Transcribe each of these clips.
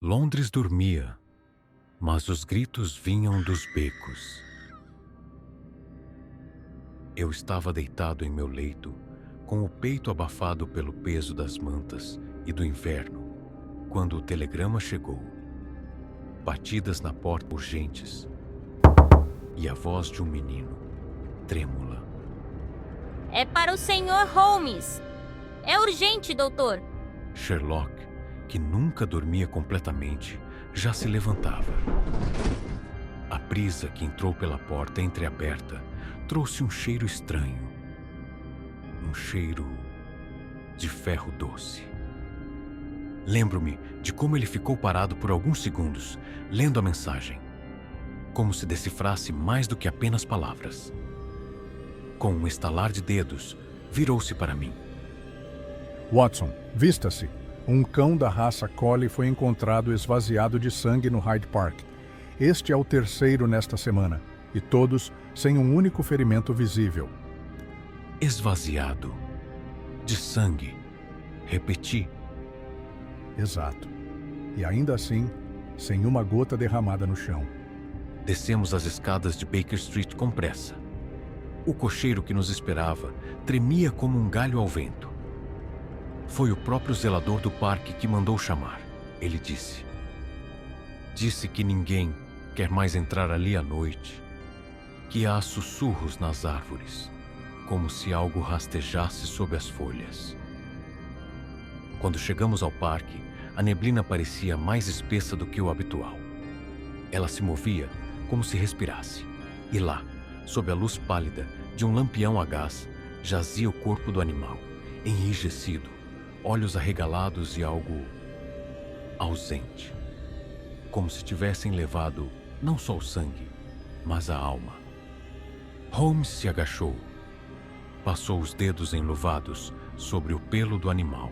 Londres dormia, mas os gritos vinham dos becos. Eu estava deitado em meu leito, com o peito abafado pelo peso das mantas e do inverno, quando o telegrama chegou. Batidas na porta urgentes e a voz de um menino, trêmula. É para o Sr. Holmes. É urgente, doutor. Sherlock, que nunca dormia completamente, já se levantava. A brisa que entrou pela porta entreaberta trouxe um cheiro estranho. Um cheiro de ferro doce. Lembro-me de como ele ficou parado por alguns segundos, lendo a mensagem, como se decifrasse mais do que apenas palavras. Com um estalar de dedos, virou-se para mim. Watson, vista-se. Um cão da raça Collie foi encontrado esvaziado de sangue no Hyde Park. Este é o terceiro nesta semana, e todos sem um único ferimento visível. Esvaziado de sangue. Repeti. Exato. E ainda assim, sem uma gota derramada no chão. Descemos as escadas de Baker Street com pressa. O cocheiro que nos esperava tremia como um galho ao vento. Foi o próprio zelador do parque que mandou chamar. Ele disse. Disse que ninguém quer mais entrar ali à noite, que há sussurros nas árvores, como se algo rastejasse sob as folhas. Quando chegamos ao parque, a neblina parecia mais espessa do que o habitual. Ela se movia como se respirasse, e lá, sob a luz pálida de um lampião a gás, jazia o corpo do animal, enrijecido, olhos arregalados e algo ausente, como se tivessem levado não só o sangue, mas a alma. Holmes se agachou, passou os dedos enluvados sobre o pelo do animal,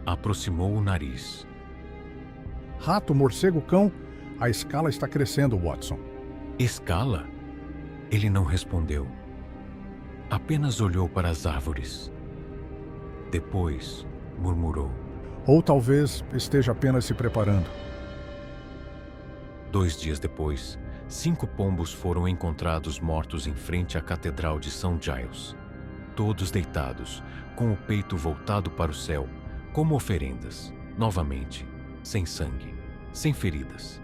aproximou o nariz. Rato, morcego, cão, a escala está crescendo, Watson. Escala? Ele não respondeu. Apenas olhou para as árvores. Depois, murmurou. Ou talvez esteja apenas se preparando. 2 dias depois, 5 pombos foram encontrados mortos em frente à Catedral de St. Giles. Todos deitados, com o peito voltado para o céu, como oferendas, novamente, sem sangue, sem feridas.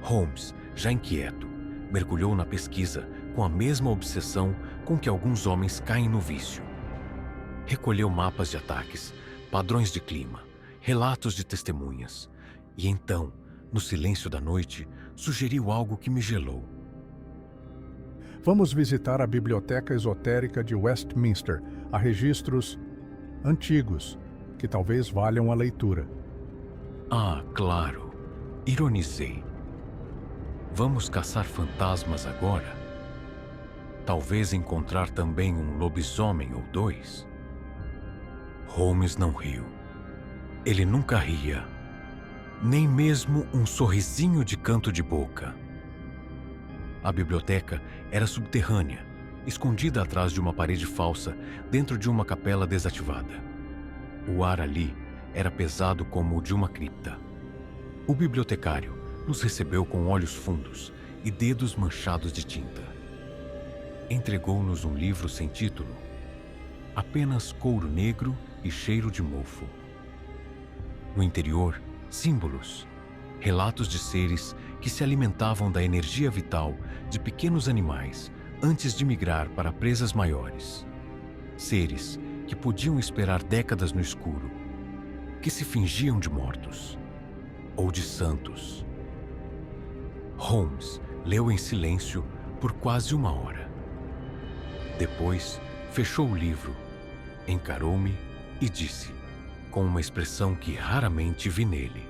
Holmes, já inquieto, mergulhou na pesquisa com a mesma obsessão com que alguns homens caem no vício. Recolheu mapas de ataques, padrões de clima, relatos de testemunhas, e então, no silêncio da noite, sugeriu algo que me gelou. Vamos visitar a Biblioteca Esotérica de Westminster. Há registros antigos que talvez valham a leitura. Ah, claro. Ironizei. Vamos caçar fantasmas agora? Talvez encontrar também um lobisomem ou 2? Holmes não riu. Ele nunca ria. Nem mesmo um sorrisinho de canto de boca. A biblioteca era subterrânea, escondida atrás de uma parede falsa, dentro de uma capela desativada. O ar ali era pesado como o de uma cripta. O bibliotecário nos recebeu com olhos fundos e dedos manchados de tinta. Entregou-nos um livro sem título, apenas couro negro e cheiro de mofo. No interior, símbolos, relatos de seres que se alimentavam da energia vital de pequenos animais antes de migrar para presas maiores. Seres que podiam esperar décadas no escuro, que se fingiam de mortos ou de santos. Holmes leu em silêncio por quase 1 hora. Depois, fechou o livro, encarou-me e disse, com uma expressão que raramente vi nele.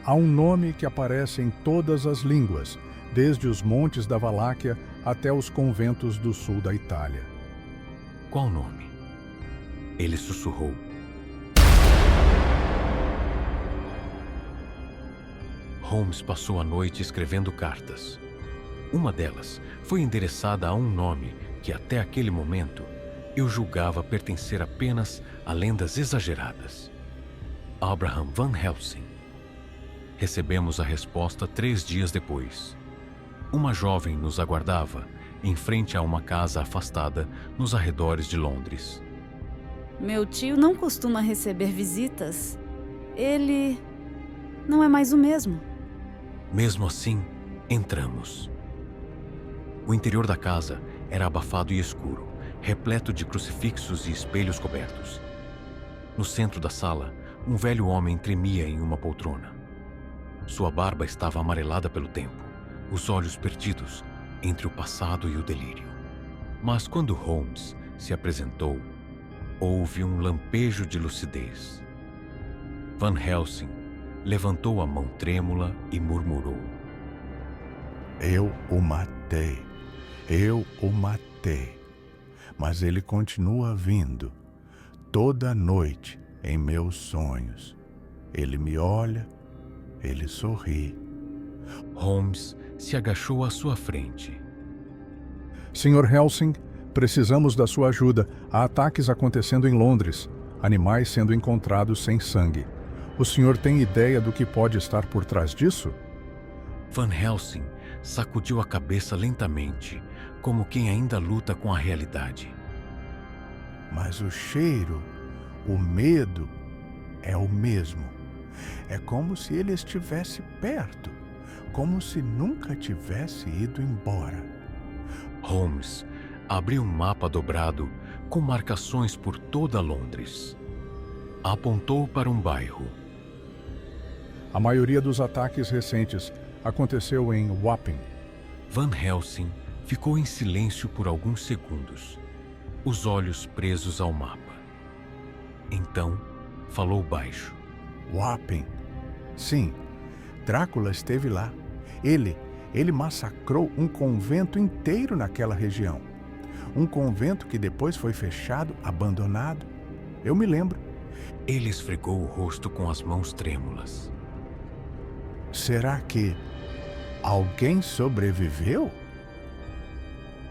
Há um nome que aparece em todas as línguas, desde os montes da Valáquia até os conventos do sul da Itália. Qual nome? Ele sussurrou. Holmes passou a noite escrevendo cartas. Uma delas foi endereçada a um nome que, até aquele momento, eu julgava pertencer apenas a lendas exageradas. Abraham Van Helsing. Recebemos a resposta 3 dias depois. Uma jovem nos aguardava em frente a uma casa afastada nos arredores de Londres. Meu tio não costuma receber visitas. Ele não é mais o mesmo. Mesmo assim, entramos. O interior da casa era abafado e escuro, repleto de crucifixos e espelhos cobertos. No centro da sala, um velho homem tremia em uma poltrona. Sua barba estava amarelada pelo tempo, os olhos perdidos entre o passado e o delírio. Mas quando Holmes se apresentou, houve um lampejo de lucidez. Van Helsing levantou a mão trêmula e murmurou: Eu o matei. Eu o matei. Mas ele continua vindo. Toda noite, em meus sonhos. Ele me olha, ele sorri. Holmes se agachou à sua frente. Sr. Helsing, precisamos da sua ajuda. Há ataques acontecendo em Londres. Animais sendo encontrados sem sangue. O senhor tem ideia do que pode estar por trás disso? Van Helsing sacudiu a cabeça lentamente, como quem ainda luta com a realidade. Mas o cheiro, o medo, é o mesmo. É como se ele estivesse perto, como se nunca tivesse ido embora. Holmes abriu um mapa dobrado com marcações por toda Londres. Apontou para um bairro. A maioria dos ataques recentes aconteceu em Wapping. Van Helsing ficou em silêncio por alguns segundos, os olhos presos ao mapa. Então, falou baixo. Wapping. Sim, Drácula esteve lá. Ele massacrou um convento inteiro naquela região. Um convento que depois foi fechado, abandonado. Eu me lembro. Ele esfregou o rosto com as mãos trêmulas. Será que alguém sobreviveu?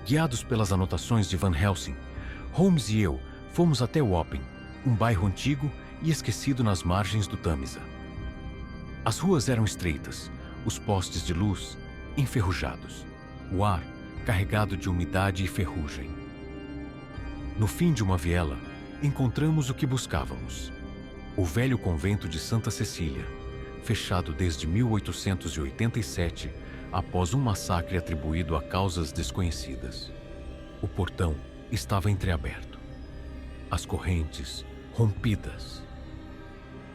Guiados pelas anotações de Van Helsing, Holmes e eu fomos até Wapping, um bairro antigo e esquecido nas margens do Tâmisa. As ruas eram estreitas, os postes de luz enferrujados, o ar carregado de umidade e ferrugem. No fim de uma viela, encontramos o que buscávamos: o velho convento de Santa Cecília, fechado desde 1887 após um massacre atribuído a causas desconhecidas. O portão estava entreaberto, as correntes rompidas.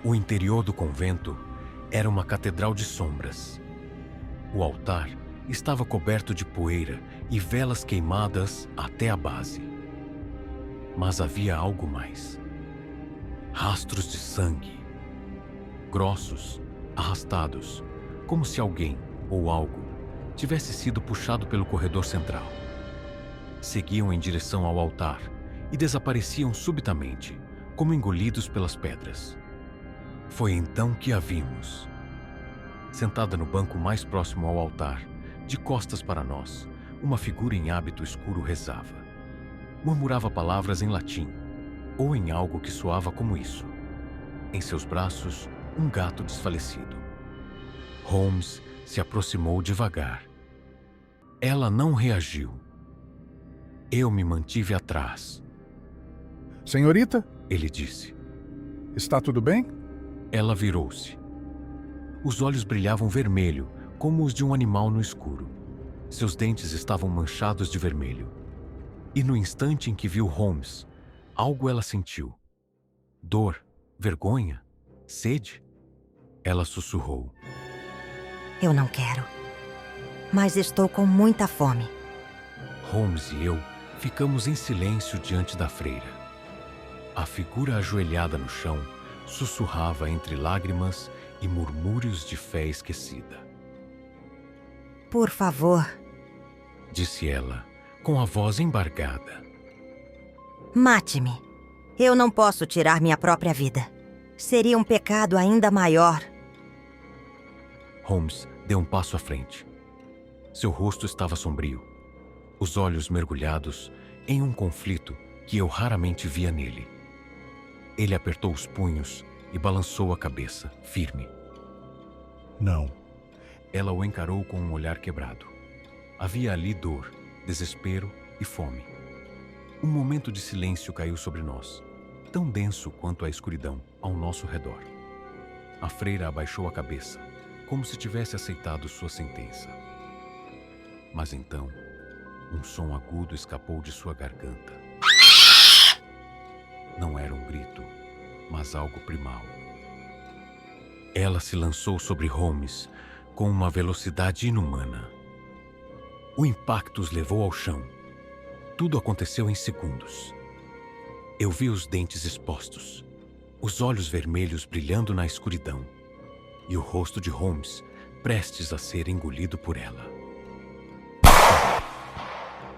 O interior do convento era uma catedral de sombras. O altar estava coberto de poeira e velas queimadas até a base. Mas havia algo mais. Rastros de sangue, grossos, arrastados, como se alguém ou algo tivesse sido puxado pelo corredor central. Seguiam em direção ao altar e desapareciam subitamente, como engolidos pelas pedras. Foi então que a vimos. Sentada no banco mais próximo ao altar, de costas para nós, uma figura em hábito escuro rezava. Murmurava palavras em latim, ou em algo que soava como isso. Em seus braços, um gato desfalecido. Holmes se aproximou devagar. Ela não reagiu. Eu me mantive atrás. Senhorita? Ele disse. Está tudo bem? Ela virou-se. Os olhos brilhavam vermelho, como os de um animal no escuro. Seus dentes estavam manchados de vermelho. E no instante em que viu Holmes, algo ela sentiu. Dor, vergonha, sede. Ela sussurrou. Eu não quero, mas estou com muita fome. Holmes e eu ficamos em silêncio diante da freira. A figura ajoelhada no chão sussurrava entre lágrimas e murmúrios de fé esquecida. Por favor, disse ela, com a voz embargada. mate-me. Eu não posso tirar minha própria vida. Seria um pecado ainda maior. Holmes deu um passo à frente. Seu rosto estava sombrio, os olhos mergulhados em um conflito que eu raramente via nele. Ele apertou os punhos e balançou a cabeça, firme. Não. Ela o encarou com um olhar quebrado. Havia ali dor, desespero e fome. Um momento de silêncio caiu sobre nós, tão denso quanto a escuridão ao nosso redor. A freira abaixou a cabeça, como se tivesse aceitado sua sentença. Mas então, um som agudo escapou de sua garganta. Não era um grito, mas algo primal. Ela se lançou sobre Holmes com uma velocidade inumana. O impacto os levou ao chão. Tudo aconteceu em segundos. Eu vi os dentes expostos, os olhos vermelhos brilhando na escuridão, e o rosto de Holmes prestes a ser engolido por ela.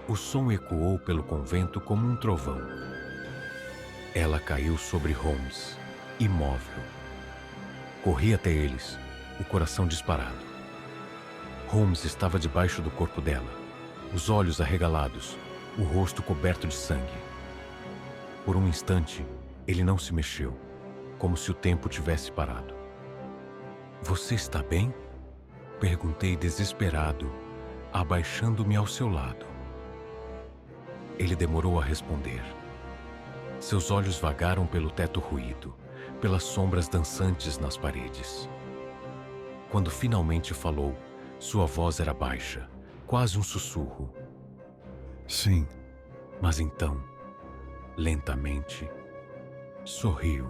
O som ecoou pelo convento como um trovão. Ela caiu sobre Holmes, imóvel. Corri até eles, o coração disparado. Holmes estava debaixo do corpo dela, os olhos arregalados, o rosto coberto de sangue. Por um instante, ele não se mexeu, como se o tempo tivesse parado. "Você está bem?" Perguntei desesperado, abaixando-me ao seu lado. Ele demorou a responder. Seus olhos vagaram pelo teto ruído, pelas sombras dançantes nas paredes. Quando finalmente falou, sua voz era baixa, quase um sussurro. Sim. Mas então, lentamente, sorriu.